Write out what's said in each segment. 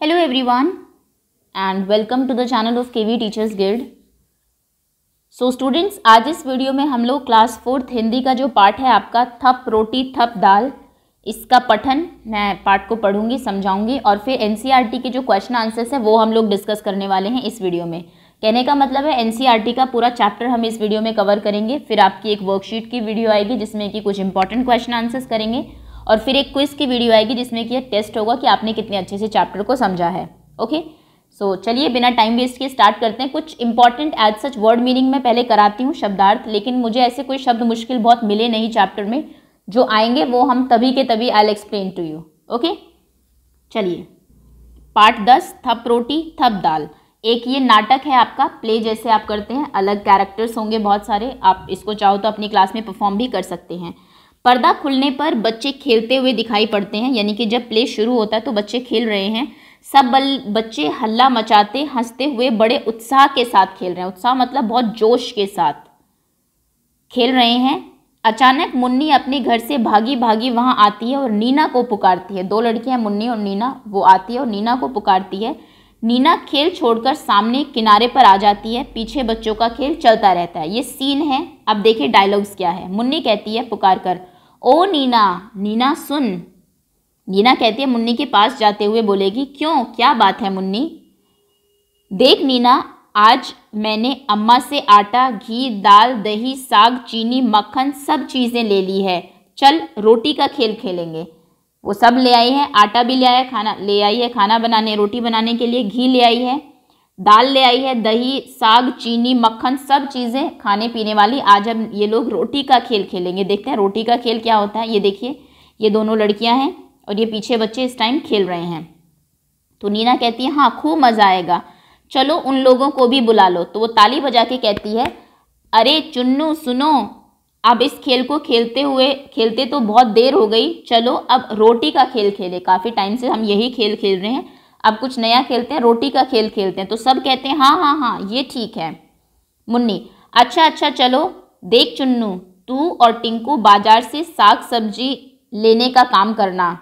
Hello everyone and welcome to the channel of KV Teachers Guild. So students, आज इस video में हम लोग क्लास 4th हिंदी का जो पार्ट है आपका थप रोटी थप दाल, इसका पठन मैं पार्ट को पढ़ूंगी, समझाऊंगी और फिर एनसीईआरटी के जो क्वेश्चन आंसर्स है वो हम लोग डिस्कस करने वाले हैं इस वीडियो में। कहने का मतलब है एनसीईआरटी का पूरा चैप्टर हम इस वीडियो में कवर करेंगे। फिर आपकी एक वर्कशीट की वीडियो आएगी जिसमें कि कुछ इंपॉर्टेंट क्वेश्चन आंसर्स करेंगे और फिर एक क्विज की वीडियो आएगी जिसमें कि टेस्ट होगा कि आपने कितने अच्छे से चैप्टर को समझा है। ओके, सो चलिए बिना टाइम वेस्ट किए स्टार्ट करते हैं। कुछ important as such word meaning में पहले कराती हूँ शब्दार्थ, लेकिन मुझे ऐसे कोई शब्द मुश्किल बहुत मिले नहीं चैप्टर में, जो आएंगे वो हम तभी के तभी I will explain to you. Okay, चलिए पार्ट 10 थप रोटी थप दाल। एक ये नाटक है आपका, प्ले जैसे आप करते हैं, अलग कैरेक्टर्स होंगे बहुत सारे, आप इसको चाहो तो अपनी क्लास में परफॉर्म भी कर सकते हैं। पर्दा खुलने पर बच्चे खेलते हुए दिखाई पड़ते हैं, यानी कि जब प्ले शुरू होता है तो बच्चे खेल रहे हैं। सब बच्चे हल्ला मचाते हंसते हुए बड़े उत्साह के साथ खेल रहे हैं। उत्साह मतलब बहुत जोश के साथ खेल रहे हैं। अचानक मुन्नी अपने घर से भागी भागी वहां आती है और नीना को पुकारती है। दो लड़कियां मुन्नी और नीना, वो आती है और नीना को पुकारती है। नीना खेल छोड़कर सामने किनारे पर आ जाती है। पीछे बच्चों का खेल चलता रहता है। ये सीन है। अब देखिए डायलॉग्स क्या है। मुन्नी कहती है पुकार कर, ओ नीना, नीना सुन। नीना कहती है मुन्नी के पास जाते हुए बोलेगी, क्यों, क्या बात है मुन्नी? देख नीना, आज मैंने अम्मा से आटा, घी, दाल, दही, साग, चीनी, मक्खन सब चीज़ें ले ली है। चल रोटी का खेल खेलेंगे। वो सब ले आई है, आटा भी ले आया, खाना ले आई है खाना बनाने, रोटी बनाने के लिए, घी ले आई है, दाल ले आई है, दही, साग, चीनी, मक्खन सब चीज़ें खाने पीने वाली। आज हम ये लोग रोटी का खेल खेलेंगे। देखते हैं रोटी का खेल क्या होता है। ये देखिए, ये दोनों लड़कियां हैं और ये पीछे बच्चे इस टाइम खेल रहे हैं। तो नीना कहती है हाँ खूब मज़ा आएगा, चलो उन लोगों को भी बुला लो। तो वो ताली बजा के कहती है, अरे चुन्नू सुनो, अब इस खेल को खेलते तो बहुत देर हो गई, चलो अब रोटी का खेल खेले। काफ़ी टाइम से हम यही खेल खेल रहे हैं, अब कुछ नया खेलते हैं, रोटी का खेल खेलते हैं। तो सब कहते हैं हाँ हाँ हाँ ये ठीक है। मुन्नी, अच्छा अच्छा चलो। देख चुन्नू, तू और टिंकू बाजार से साग सब्जी लेने का काम करना।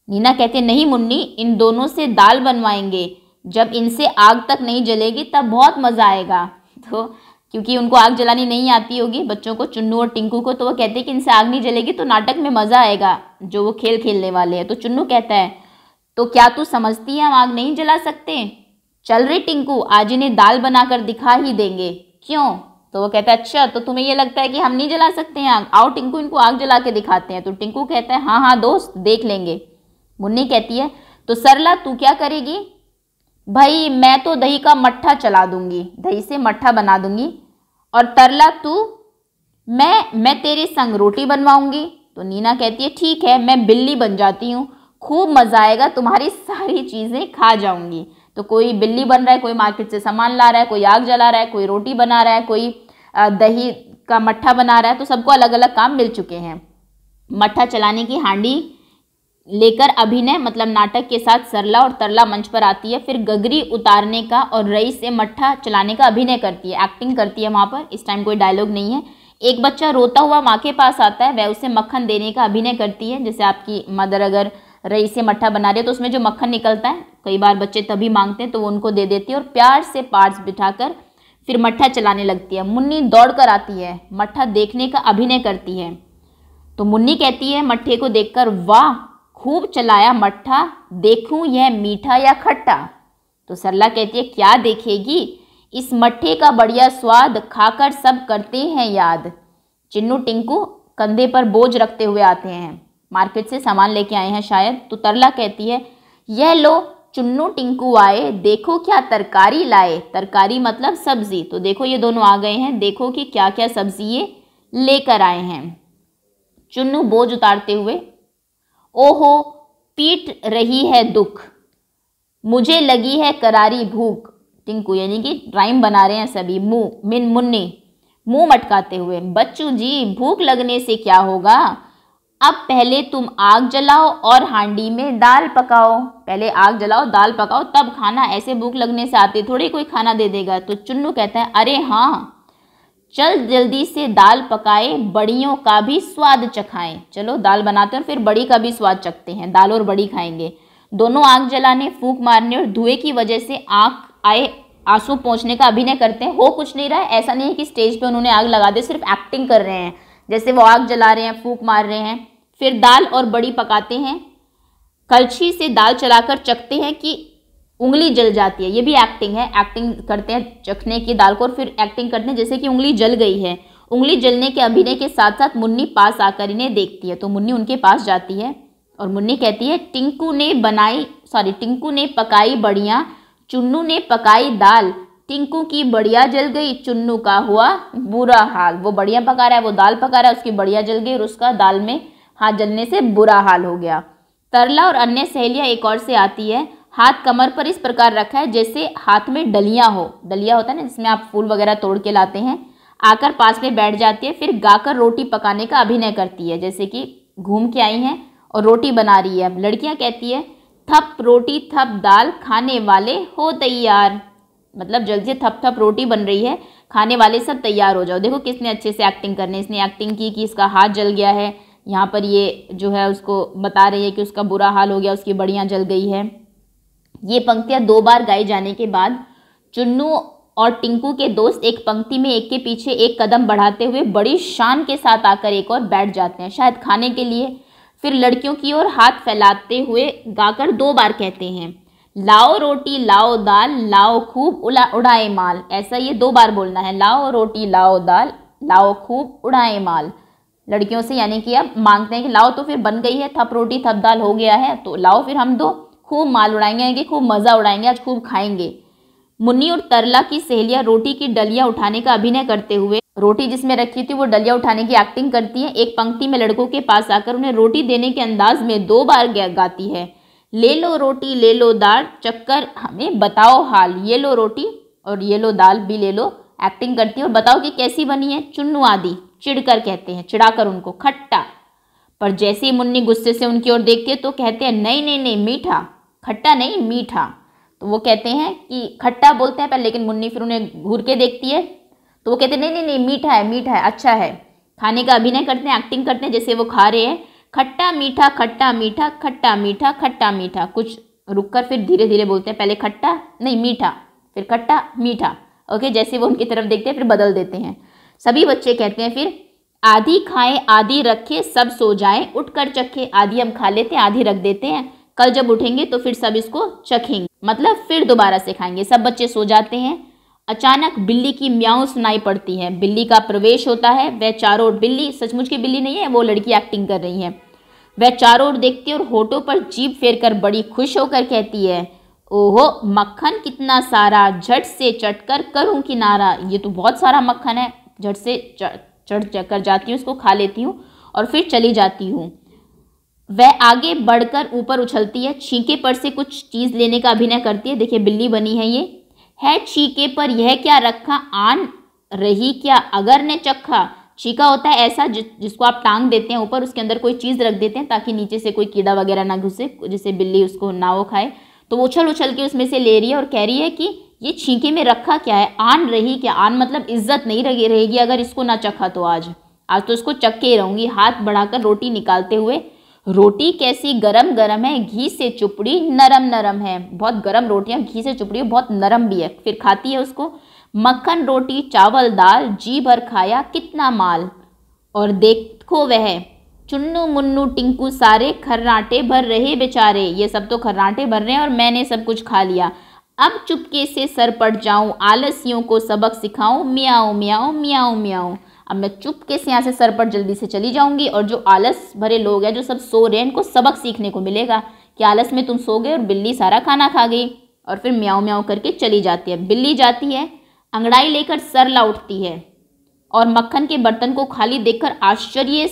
नीना कहते हैं नहीं मुन्नी, इन दोनों से दाल बनवाएंगे, जब इनसे आग तक नहीं जलेगी तब बहुत मज़ा आएगा। तो क्योंकि उनको आग जलानी नहीं आती होगी बच्चों को, चुन्नू और टिंकू को, तो वो कहते हैं कि इनसे आग नहीं जलेगी तो नाटक में मज़ा आएगा जो वो खेल खेलने वाले हैं। तो चुन्नू कहता है तो क्या तू समझती है हम आग नहीं जला सकते? चल रे टिंकू, आज इन्हें दाल बनाकर दिखा ही देंगे। क्यों? तो वो कहता है अच्छा तो तुम्हें ये लगता है कि हम नहीं जला सकते हैं आग, आओ टिंकू इनको आग जला के दिखाते हैं। तो टिंकू कहता है हाँ हाँ दोस्त देख लेंगे। मुन्नी कहती है तो सरला तू क्या करेगी? भाई मैं तो दही का मट्ठा चला दूंगी, दही से मट्ठा बना दूंगी। और तरला तू? मैं तेरे संग रोटी बनवाऊंगी। तो नीना कहती है ठीक है, मैं बिल्ली बन जाती हूँ, खूब मज़ा आएगा, तुम्हारी सारी चीज़ें खा जाऊंगी। तो कोई बिल्ली बन रहा है, कोई मार्केट से सामान ला रहा है, कोई आग जला रहा है, कोई रोटी बना रहा है, कोई दही का मट्ठा बना रहा है। तो सबको अलग अलग काम मिल चुके हैं। मट्ठा चलाने की हांडी लेकर अभिनय मतलब नाटक के साथ सरला और तरला मंच पर आती है। फिर गगरी उतारने का और रई से मट्ठा चलाने का अभिनय करती है, एक्टिंग करती है वहाँ पर। इस टाइम कोई डायलॉग नहीं है। एक बच्चा रोता हुआ माँ के पास आता है, वह उसे मक्खन देने का अभिनय करती है। जैसे आपकी मदर अगर रई से मट्ठा बना रही है तो उसमें जो मक्खन निकलता है कई बार बच्चे तभी मांगते हैं तो वो उनको दे देती है और प्यार से पार्ट्स बिठाकर फिर मट्ठा चलाने लगती है। मुन्नी दौड़ कर आती है, मट्ठा देखने का अभिनय करती है। तो मुन्नी कहती है मट्ठे को देखकर, वाह खूब चलाया मट्ठा, देखूं यह मीठा या खट्टा। तो सरला कहती है क्या देखेगी, इस मट्ठे का बढ़िया स्वाद खाकर सब करते हैं याद। चिन्नू टिंकू कंधे पर बोझ रखते हुए आते हैं, मार्केट से सामान लेके आए हैं शायद। तो तरला कहती है यह लो चुन्नू टिंकू आए, देखो क्या तरकारी लाए। तरकारी मतलब सब्जी। तो देखो ये दोनों आ गए हैं, देखो कि क्या क्या सब्जी ये लेकर आए हैं। चुन्नू बोझ उतारते हुए, ओहो पीट रही है दुख, मुझे लगी है करारी भूख। टिंकू यानी कि राइम बना रहे हैं सभी। मुन्नी मुंह मटकाते हुए, बच्चू जी भूख लगने से क्या होगा, अब पहले तुम आग जलाओ और हांडी में दाल पकाओ। पहले आग जलाओ दाल पकाओ तब खाना, ऐसे भूख लगने से आते थोड़ी कोई खाना दे देगा। तो चुन्नू कहता है अरे हाँ चल जल्दी से दाल पकाए, बड़ियों का भी स्वाद चखाएं। चलो दाल बनाते हैं और फिर बड़ी का भी स्वाद चखते हैं, दाल और बड़ी खाएंगे। दोनों आग जलाने, फूंक मारने और धुएं की वजह से आंख आए आंसू पहुंचने का अभिनय करते हैं। हो कुछ नहीं रहा है, ऐसा नहीं है कि स्टेज पे उन्होंने आग लगा दी, सिर्फ एक्टिंग कर रहे हैं, जैसे वो आग जला रहे हैं, फूंक मार रहे हैं। फिर दाल और बड़ी पकाते हैं, कलछी से दाल चलाकर चखते हैं कि उंगली जल जाती है, ये भी एक्टिंग है, एक्टिंग करते हैं चखने की दाल को और फिर एक्टिंग करते हैं जैसे कि उंगली जल गई है। उंगली जलने के अभिनय के साथ साथ मुन्नी पास आकर इन्हें देखती है, तो मुन्नी उनके पास जाती है और मुन्नी कहती है टिंकू ने पकाई बढ़िया, चुन्नू ने पकाई दाल, टिंकू की बढ़िया जल गई, चुन्नू का हुआ बुरा हाल। वो बढ़िया पका रहा है, वो दाल पका रहा है, उसकी बढ़िया जल गई और उसका दाल में हाथ जलने से बुरा हाल हो गया। तरला और अन्य सहेलियां एक और से आती है, हाथ कमर पर इस प्रकार रखा है जैसे हाथ में डलियां हो, डलिया होता है ना जिसमें आप फूल वगैरह तोड़ के लाते हैं। आकर पास में बैठ जाती है, फिर गाकर रोटी पकाने का अभिनय करती है, जैसे कि घूम के आई हैं और रोटी बना रही है। अब लड़कियां कहती है थप रोटी थप दाल, खाने वाले हो तैयार, मतलब जल्दी से थप थप रोटी बन रही है, खाने वाले सब तैयार हो जाओ। देखो किसने अच्छे से एक्टिंग करने, इसने एक्टिंग की कि इसका हाथ जल गया है, यहाँ पर ये जो है उसको बता रही है कि उसका बुरा हाल हो गया, उसकी बढ़िया जल गई है। ये पंक्तियां 2 बार गाई जाने के बाद चुन्नू और टिंकू के दोस्त एक पंक्ति में एक के पीछे एक कदम बढ़ाते हुए बड़ी शान के साथ आकर एक और बैठ जाते हैं, शायद खाने के लिए। फिर लड़कियों की ओर हाथ फैलाते हुए गाकर 2 बार कहते हैं लाओ रोटी लाओ दाल, लाओ खूब उड़ाए माल। ऐसा ये 2 बार बोलना है, लाओ रोटी लाओ दाल, लाओ खूब उड़ाए माल। लड़कियों से यानी कि अब मांगते हैं कि लाओ तो फिर बन गई है, थप रोटी थप दाल हो गया है, तो लाओ फिर हम 2 खूब माल उड़ाएंगे, यानी कि खूब मज़ा उड़ाएंगे, आज खूब खाएंगे। मुन्नी और तरला की सहेलियां रोटी की डलिया उठाने का अभिनय करते हुए, रोटी जिसमें रखी थी वो डलिया उठाने की एक्टिंग करती है। एक पंक्ति में लड़कों के पास आकर उन्हें रोटी देने के अंदाज में 2 बार गाती है, ले लो रोटी ले लो दाल, चक्कर हमें बताओ हाल, ये लो रोटी और ये लो दाल भी ले लो। एक्टिंग करती है और बताओ कि कैसी बनी है। चुन्नू आदि चिढ़कर कहते हैं, चिढ़ाकर उनको, खट्टा। पर जैसे ही मुन्नी गुस्से से उनकी ओर देखती है तो कहते हैं नहीं नहीं नहीं मीठा, खट्टा नहीं मीठा। तो वो कहते हैं कि खट्टा बोलते हैं पहले, लेकिन मुन्नी फिर उन्हें घूर के देखती है तो वो कहते हैं नहीं नहीं नहीं मीठा है अच्छा है। खाने का अभिनय करते हैं, एक्टिंग करते हैं जैसे वो खा रहे हैं, खट्टा मीठा खट्टा मीठा खट्टा मीठा खट्टा मीठा। कुछ रुककर फिर धीरे धीरे बोलते हैं, पहले खट्टा नहीं मीठा, फिर खट्टा मीठा। ओके, जैसे वो उनकी तरफ देखते हैं फिर बदल देते हैं। सभी बच्चे कहते हैं फिर आधी खाएं आधी रखे सब सो जाएं, उठकर चखे। आधी हम खा लेते हैं, आधी रख देते हैं, कल जब उठेंगे तो फिर सब इसको चखेंगे, मतलब फिर दोबारा से खाएंगे। सब बच्चे सो जाते हैं। अचानक बिल्ली की म्याऊं सुनाई पड़ती है, बिल्ली का प्रवेश होता है। वह चारों ओर, बिल्ली सचमुच की बिल्ली नहीं है, वो लड़की एक्टिंग कर रही है। वह चारों ओर देखती है और होठों पर जीभ फेरकर बड़ी खुश होकर कहती है ओहो मक्खन कितना सारा, झट से चटकर करूं किनारा। ये तो बहुत सारा मक्खन है, झट से चढ़ कर जाती हूँ, उसको खा लेती हूँ और फिर चली जाती हूँ। वह आगे बढ़कर ऊपर उछलती है, छींके पर से कुछ चीज़ लेने का अभिनय करती है। देखिए बिल्ली बनी है, ये है छींके पर यह क्या रखा, आन रही क्या अगर ने चखा। छींका होता है ऐसा जिसको आप टांग देते हैं ऊपर, उसके अंदर कोई चीज़ रख देते हैं ताकि नीचे से कोई कीड़ा वगैरह ना घुसे, जिससे बिल्ली उसको ना वो खाए। तो वो उछल उछल के उसमें से ले रही है और कह रही है कि ये छींके में रखा क्या है, आन रही क्या। आन मतलब इज्जत नहीं रहेगी अगर इसको ना चखा तो आज तो इसको चख के रहूँगी। हाथ बढ़ाकर रोटी निकालते हुए, रोटी कैसी गरम गरम है, घी से चुपड़ी नरम नरम है। बहुत गरम रोटियां, घी से चुपड़ी, बहुत नरम भी है। फिर खाती है उसको, मक्खन रोटी चावल दाल, जी भर खाया कितना माल। और देखो वह चुन्नू मुन्नू टिंकू सारे खर्राटे भर रहे बेचारे। ये सब तो खर्राटे भर रहे हैं और मैंने सब कुछ खा लिया। अब चुपके से सर पट जाऊं, आलसियों को सबक सिखाऊं, मियाऊं मियाऊं मियाऊं मियाऊं। अब मैं चुपके से यहाँ से सर पर जल्दी से चली जाऊंगी और जो आलस भरे लोग हैं, जो सब सो रहे हैं, इनको सबक सीखने को मिलेगा कि आलस में तुम सो गए और बिल्ली सारा खाना खा गई। और फिर म्याऊं म्याऊं करके चली जाती है। बिल्ली जाती है, अंगड़ाई लेकर सरला उठती है और मक्खन के बर्तन को खाली देखकर आश्चर्य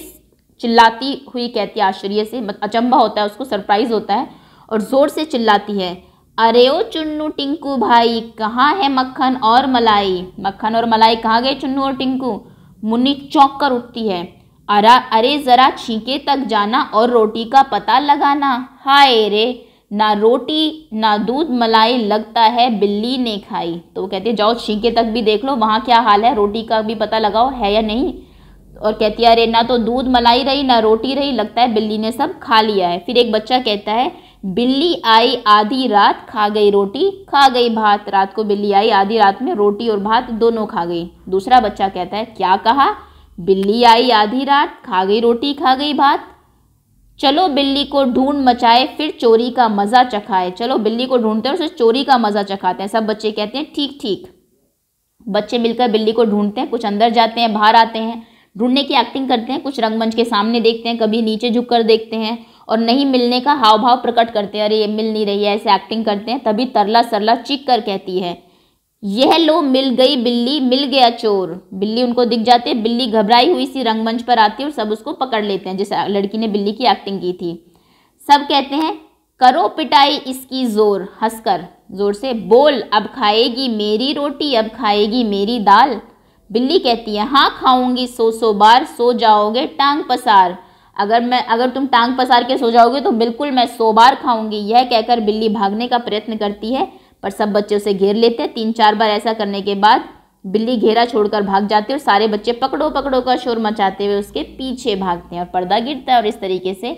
चिल्लाती हुई कहती है, आश्चर्य से अचंभा होता है उसको, सरप्राइज होता है और जोर से चिल्लाती है अरे ओ चुन्नू टिंकू भाई, कहाँ है मक्खन और मलाई। मक्खन और मलाई कहाँ गए चुन्नू और टिंकू। मुन्नी चौंक कर उठती है, अरे जरा छींके तक जाना और रोटी का पता लगाना। हाय रे, ना रोटी ना दूध मलाई, लगता है बिल्ली ने खाई। तो वो कहती है जाओ छींके तक भी देख लो वहाँ क्या हाल है, रोटी का भी पता लगाओ है या नहीं। और कहती है अरे ना तो दूध मलाई रही ना रोटी रही, लगता है बिल्ली ने सब खा लिया है। फिर एक बच्चा कहता है बिल्ली आई आधी रात खा गई रोटी खा गई भात। रात को बिल्ली आई, आधी रात में रोटी और भात दोनों खा गई। दूसरा बच्चा कहता है क्या कहा? बिल्ली आई आधी रात खा गई रोटी खा गई भात। चलो बिल्ली को ढूंढ मचाए फिर चोरी का मज़ा चखाए। चलो बिल्ली को ढूंढते हैं और उसे चोरी का मज़ा चखाते हैं। सब बच्चे कहते हैं ठीक ठीक। बच्चे मिलकर बिल्ली को ढूंढते हैं, कुछ अंदर जाते हैं, बाहर आते हैं, ढूंढने की एक्टिंग करते हैं, कुछ रंगमंच के सामने देखते हैं, कभी नीचे झुक कर देखते हैं और नहीं मिलने का हाव भाव प्रकट करते हैं। अरे ये मिल नहीं रही है, ऐसे एक्टिंग करते हैं। तभी तरला सरला चीख कर कहती है यह लो मिल गई बिल्ली मिल गया चोर। बिल्ली उनको दिख जाती है, बिल्ली घबराई हुई सी रंगमंच पर आती है और सब उसको पकड़ लेते हैं, जिस लड़की ने बिल्ली की एक्टिंग की थी। सब कहते हैं करो पिटाई इसकी जोर, हंसकर जोर से बोल अब खाएगी मेरी रोटी अब खाएगी मेरी दाल। बिल्ली कहती है हाँ खाऊंगी 100 बार सो जाओगे टांग पसार। अगर तुम टांग पसार के सो जाओगे तो बिल्कुल मैं 100 बार खाऊंगी। यह कहकर बिल्ली भागने का प्रयत्न करती है पर सब बच्चे उसे घेर लेते हैं। 3-4 बार ऐसा करने के बाद बिल्ली घेरा छोड़कर भाग जाती है और सारे बच्चे पकड़ो पकड़ो का शोर मचाते हुए उसके पीछे भागते हैं और पर्दा गिरता है। और इस तरीके से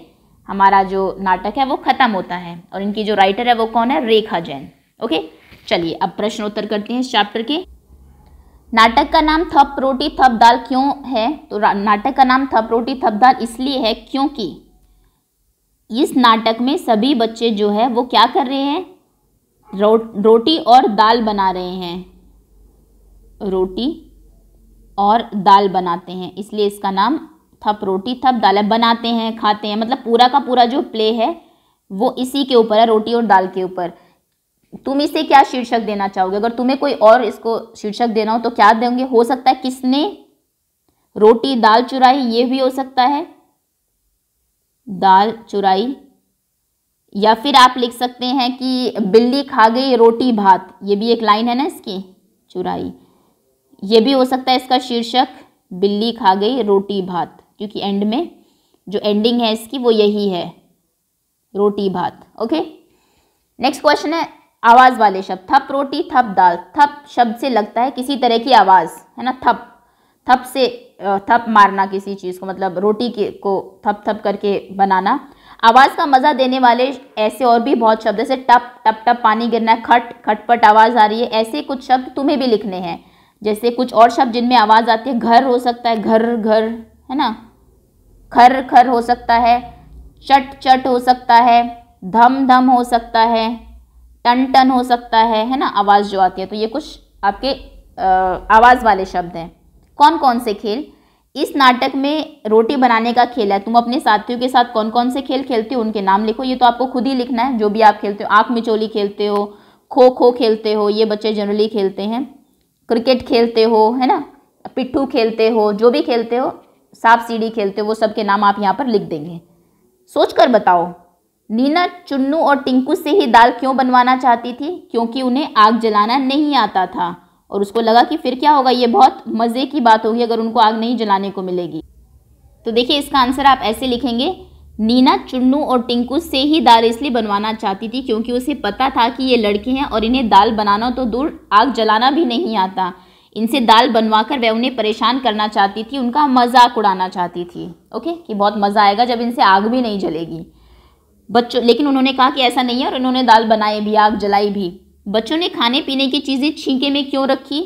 हमारा जो नाटक है वो खत्म होता है। और इनकी जो राइटर है वो कौन है? रेखा जैन। ओके, चलिए अब प्रश्नोत्तर करते हैं इस चैप्टर के। नाटक का नाम थप रोटी थप दाल क्यों है? तो नाटक का नाम थप रोटी थप दाल इसलिए है क्योंकि इस नाटक में सभी बच्चे जो है वो क्या कर रहे हैं? रोटी और दाल बना रहे हैं। रोटी और दाल बनाते हैं, इसलिए इसका नाम थप रोटी थप दाल है। बनाते हैं, खाते हैं, मतलब पूरा का पूरा जो प्ले है वो इसी के ऊपर है, रोटी और दाल के ऊपर। तुम इसे क्या शीर्षक देना चाहोगे? अगर तुम्हें कोई और इसको शीर्षक देना हो तो क्या देंगे? हो सकता है किसने रोटी दाल चुराई, ये भी हो सकता है, दाल चुराई। या फिर आप लिख सकते हैं कि बिल्ली खा गई रोटी भात, ये भी एक लाइन है ना इसकी, चुराई। ये भी हो सकता है इसका शीर्षक, बिल्ली खा गई रोटी भात, क्योंकि एंड में जो एंडिंग है इसकी वो यही है, रोटी भात। ओके, नेक्स्ट क्वेश्चन है आवाज़ वाले शब्द। थप रोटी थप दाल। थप शब्द से लगता है किसी तरह की आवाज़, है ना। थप, थप से थप मारना किसी चीज़ को, मतलब रोटी को थप थप करके बनाना। आवाज़ का मज़ा देने वाले ऐसे और भी बहुत शब्द, जैसे टप टप टप पानी गिरना है, खट खटपट आवाज़ आ रही है, ऐसे कुछ शब्द तुम्हें भी लिखने हैं। जैसे कुछ और शब्द जिनमें आवाज़ आती है, घर हो सकता है, घर घर, है ना, खर खर हो सकता है, चट चट हो सकता है, धम धम हो सकता है, टन टन हो सकता है ना, आवाज़ जो आती है। तो ये कुछ आपके आवाज़ वाले शब्द हैं। कौन कौन से खेल? इस नाटक में रोटी बनाने का खेल है। तुम अपने साथियों के साथ कौन कौन से खेल खेलते हो उनके नाम लिखो। ये तो आपको खुद ही लिखना है, जो भी आप खेलते हो। आँख मिचोली खेलते हो, खो खो खेलते हो, ये बच्चे जनरली खेलते हैं। क्रिकेट खेलते हो, है ना, पिट्ठू खेलते हो, जो भी खेलते हो, सांप सीढ़ी खेलते हो, वो सब के नाम आप यहाँ पर लिख देंगे। सोच कर बताओ, नीना चुन्नू और टिंकू से ही दाल क्यों बनवाना चाहती थी? क्योंकि उन्हें आग जलाना नहीं आता था और उसको लगा कि फिर क्या होगा, ये बहुत मज़े की बात होगी अगर उनको आग नहीं जलाने को मिलेगी। तो देखिए इसका आंसर आप ऐसे लिखेंगे, नीना चुन्नू और टिंकू से ही दाल इसलिए बनवाना चाहती थी क्योंकि उसे पता था कि ये लड़के हैं और इन्हें दाल बनाना तो दूर आग जलाना भी नहीं आता। इनसे दाल बनवाकर वह उन्हें परेशान करना चाहती थी, उनका मजाक उड़ाना चाहती थी। ओके, कि बहुत मज़ा आएगा जब इनसे आग भी नहीं जलेगी। बच्चों, लेकिन उन्होंने कहा कि ऐसा नहीं है और इन्होंने दाल बनाई भी, आग जलाई भी। बच्चों ने खाने पीने की चीज़ें छींके में क्यों रखी?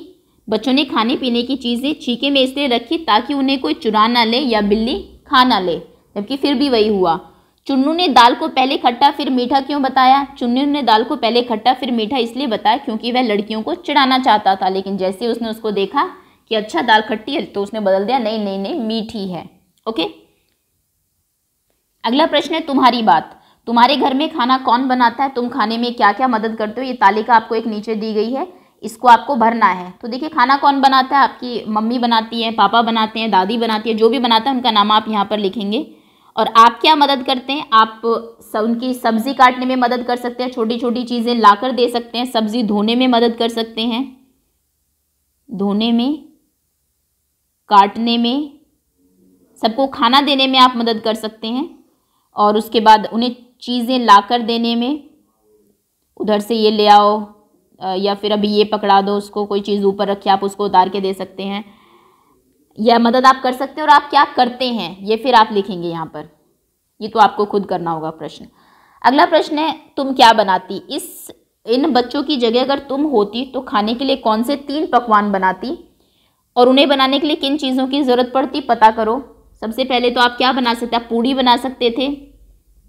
बच्चों ने खाने पीने की चीज़ें छींके में इसलिए रखी ताकि उन्हें कोई चुरा ना ले या बिल्ली खा ना ले, जबकि फिर भी वही हुआ। चुन्नू ने दाल को पहले खट्टा फिर मीठा क्यों बताया? चुन्नू ने दाल को पहले खट्टा फिर मीठा इसलिए बताया क्योंकि वह लड़कियों को चिढ़ाना चाहता था, लेकिन जैसे उसने उसको देखा कि अच्छा दाल खट्टी है तो उसने बदल दिया, नहीं नहीं नहीं मीठी है। ओके, अगला प्रश्न है तुम्हारी बात। तुम्हारे घर में खाना कौन बनाता है? तुम खाने में क्या क्या मदद करते हो? ये तालिका आपको एक नीचे दी गई है, इसको आपको भरना है। तो देखिए खाना कौन बनाता है? आपकी मम्मी बनाती है, पापा बनाते हैं, दादी बनाती है, जो भी बनाता है उनका नाम आप यहाँ पर लिखेंगे। और आप क्या मदद करते हैं? आप उनकी सब्ज़ी काटने में मदद कर सकते हैं, छोटी छोटी चीज़ें लाकर दे सकते हैं, सब्ज़ी धोने में मदद कर सकते हैं, धोने में, काटने में, सबको खाना देने में आप मदद कर सकते हैं। और उसके बाद उन्हें चीज़ें लाकर देने में, उधर से ये ले आओ या फिर अभी ये पकड़ा दो उसको, कोई चीज़ ऊपर रखी आप उसको उतार के दे सकते हैं, यह मदद आप कर सकते हैं। और आप क्या करते हैं ये फिर आप लिखेंगे यहाँ पर, ये तो आपको खुद करना होगा प्रश्न। अगला प्रश्न है, तुम क्या बनाती? इन बच्चों की जगह अगर तुम होती तो खाने के लिए कौन से 3 पकवान बनाती और उन्हें बनाने के लिए किन चीज़ों की ज़रूरत पड़ती, पता करो। सबसे पहले तो आप क्या बना सकते, आप पूड़ी बना सकते थे।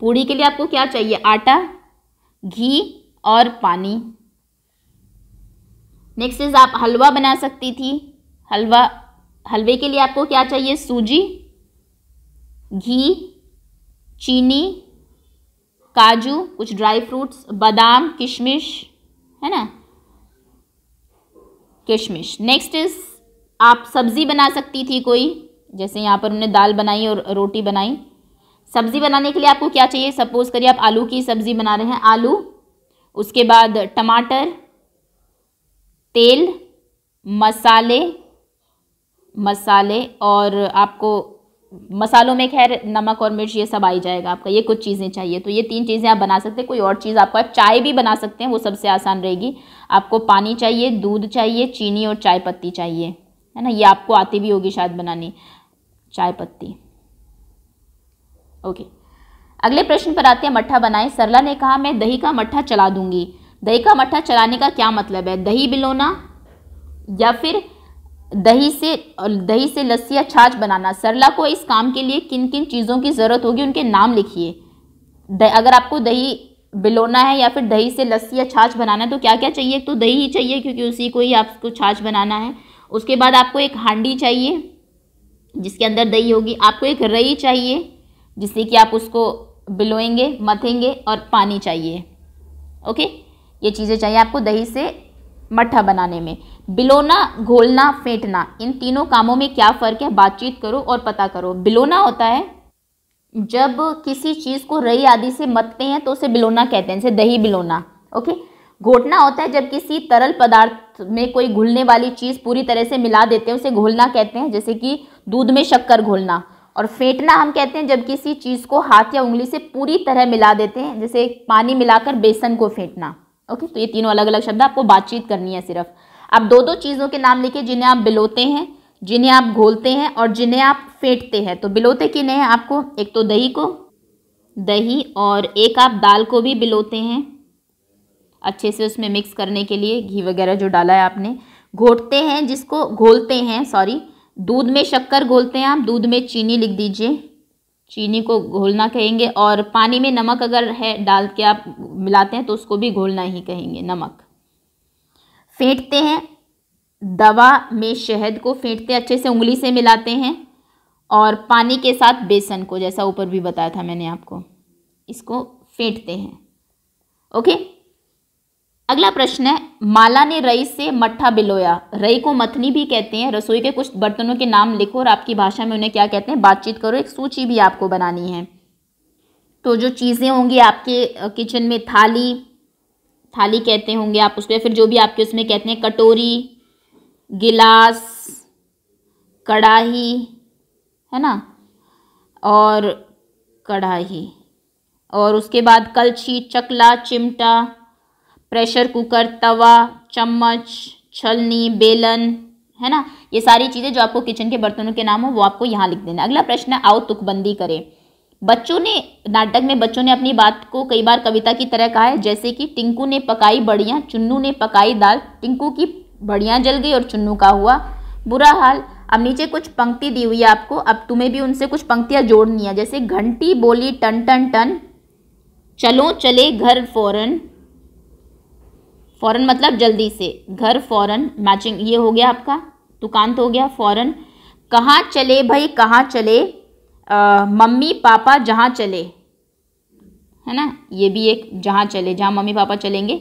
पूड़ी के लिए आपको क्या चाहिए, आटा, घी और पानी। नेक्स्ट इज आप हलवा बना सकती थी। हलवे के लिए आपको क्या चाहिए, सूजी, घी, चीनी, काजू, कुछ ड्राई फ्रूट्स, बादाम, किशमिश, है ना, किशमिश। नेक्स्ट इज आप सब्जी बना सकती थी कोई, जैसे यहाँ पर उन्होंने दाल बनाई और रोटी बनाई। सब्जी बनाने के लिए आपको क्या चाहिए, सपोज करिए आप आलू की सब्जी बना रहे हैं, आलू, उसके बाद टमाटर, तेल, मसाले और आपको मसालों में खैर नमक और मिर्च ये सब आ ही जाएगा आपका, ये कुछ चीज़ें चाहिए। तो ये 3 चीज़ें आप बना सकते हैं। कोई और चीज़ आपको, चाय भी बना सकते हैं, वो सबसे आसान रहेगी। आपको पानी चाहिए, दूध चाहिए, चीनी और चाय पत्ती चाहिए, है ना। ये आपको आती भी होगी शायद बनानी, चाय पत्ती। ओके, अगले प्रश्न पर आते हैं, मट्ठा बनाएं। सरला ने कहा, मैं दही का मट्ठा चला दूंगी। दही का मट्ठा चलाने का क्या मतलब है, दही बिलोना या फिर दही से लस्सी या छाछ बनाना। सरला को इस काम के लिए किन किन चीज़ों की ज़रूरत होगी, उनके नाम लिखिए। अगर आपको दही बिलोना है या फिर दही से लस्सी या छाछ बनाना है तो क्या क्या चाहिए, तो दही ही चाहिए क्योंकि उसी को ही आपको छाछ बनाना है। उसके बाद आपको एक हांडी चाहिए जिसके अंदर दही होगी। आपको एक रई चाहिए जिससे कि आप उसको बिलोएंगे, मथेंगे, और पानी चाहिए। ओके, ये चीज़ें चाहिए आपको दही से मट्ठा बनाने में। बिलोना, घोलना, फेंटना, इन तीनों कामों में क्या फ़र्क है, बातचीत करो और पता करो। बिलोना होता है जब किसी चीज़ को रई आदि से मथते हैं तो उसे बिलोना कहते हैं, जैसे दही बिलोना। ओके, घोटना होता है जब किसी तरल पदार्थ में कोई घुलने वाली चीज़ पूरी तरह से मिला देते हैं, उसे घोलना कहते हैं, जैसे कि दूध में शक्कर घोलना। और फेंटना हम कहते हैं जब किसी चीज़ को हाथ या उंगली से पूरी तरह मिला देते हैं, जैसे पानी मिलाकर बेसन को फेंटना। ओके, तो ये तीनों अलग अलग शब्द, आपको बातचीत करनी है सिर्फ। आप दो दो चीज़ों के नाम लिखिए, जिन्हें आप बिलोते हैं, जिन्हें आप घोलते हैं और जिन्हें आप फेंटते हैं। तो बिलोते किन्हें हैं आपको, एक तो दही को, दही, और एक आप दाल को भी बिलोते हैं अच्छे से उसमें मिक्स करने के लिए, घी वगैरह जो डाला है आपने। घोटते हैं, जिसको घोलते हैं, सॉरी, दूध में शक्कर घोलते हैं आप, दूध में चीनी लिख दीजिए, चीनी को घोलना कहेंगे। और पानी में नमक अगर है डाल के आप मिलाते हैं तो उसको भी घोलना ही कहेंगे, नमक। फेंटते हैं, दवा में शहद को फेंटते हैं, अच्छे से उंगली से मिलाते हैं, और पानी के साथ बेसन को, जैसा ऊपर भी बताया था मैंने आपको, इसको फेंटते हैं। ओके, अगला प्रश्न है, माला ने रई से मट्ठा बिलोया। रई को मथनी भी कहते हैं। रसोई के कुछ बर्तनों के नाम लिखो और आपकी भाषा में उन्हें क्या कहते हैं, बातचीत करो। एक सूची भी आपको बनानी है। तो जो चीज़ें होंगी आपके किचन में, थाली कहते होंगे आप उसको, या फिर जो भी आपके उसमें कहते हैं, कटोरी, गिलास, कढ़ाई, है ना, और कढ़ाई, और उसके बाद कलछी, चकला, चिमटा, प्रेशर कुकर, तवा, चम्मच, छलनी, बेलन, है ना। ये सारी चीज़ें जो आपको किचन के बर्तनों के नाम हो वो आपको यहाँ लिख देना। अगला प्रश्न है, आओ तुकबंदी करें। नाटक में बच्चों ने अपनी बात को कई बार कविता की तरह कहा है, जैसे कि टिंकू ने पकाई बड़ियाँ, चुन्नू ने पकाई दाल, टिंकू की बड़ियाँ जल गई और चुन्नू का हुआ बुरा हाल। अब नीचे कुछ पंक्ति दी हुई है आपको, अब तुम्हें भी उनसे कुछ पंक्तियाँ जोड़नी है। जैसे घंटी बोली टन टन टन, चलो चले घर फौरन, फौरन मतलब जल्दी से, घर फौरन, मैचिंग ये हो गया आपका, तुकांत हो गया फौरन। कहाँ चले भाई कहाँ चले, मम्मी पापा जहाँ चले, है ना, ये भी एक, जहाँ चले, जहाँ मम्मी पापा चलेंगे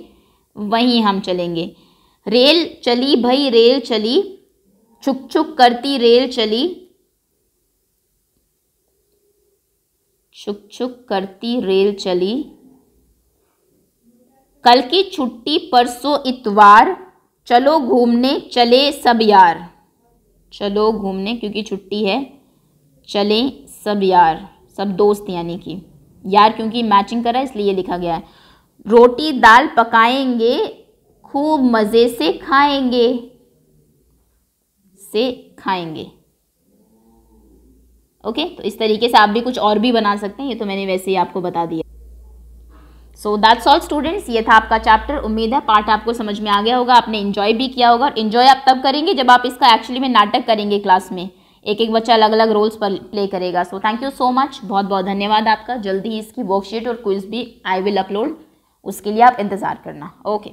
वहीं हम चलेंगे। रेल चली भाई रेल चली, छुक छुक करती रेल चली, छुक छुक करती रेल चली। कल की छुट्टी परसों इतवार, चलो घूमने चले सब यार। चलो घूमने क्योंकि छुट्टी है, चले सब यार, सब दोस्त, यानी कि यार क्योंकि मैचिंग करा इसलिए लिखा गया है। रोटी दाल पकाएंगे, खूब मज़े से खाएंगे, ओके। तो इस तरीके से आप भी कुछ और भी बना सकते हैं, ये तो मैंने वैसे ही आपको बता दिया। सो दैट्स ऑल स्टूडेंट्स, ये था आपका चैप्टर। उम्मीद है पार्ट आपको समझ में आ गया होगा, आपने एंजॉय भी किया होगा। और एंजॉय आप तब करेंगे जब आप इसका एक्चुअली में नाटक करेंगे क्लास में, एक एक बच्चा अलग अलग रोल्स पर प्ले करेगा। So thank you so much, बहुत बहुत धन्यवाद आपका। जल्दी ही इसकी वर्कशीट और क्विज भी आई विल अपलोड, उसके लिए आप इंतज़ार करना। ओके।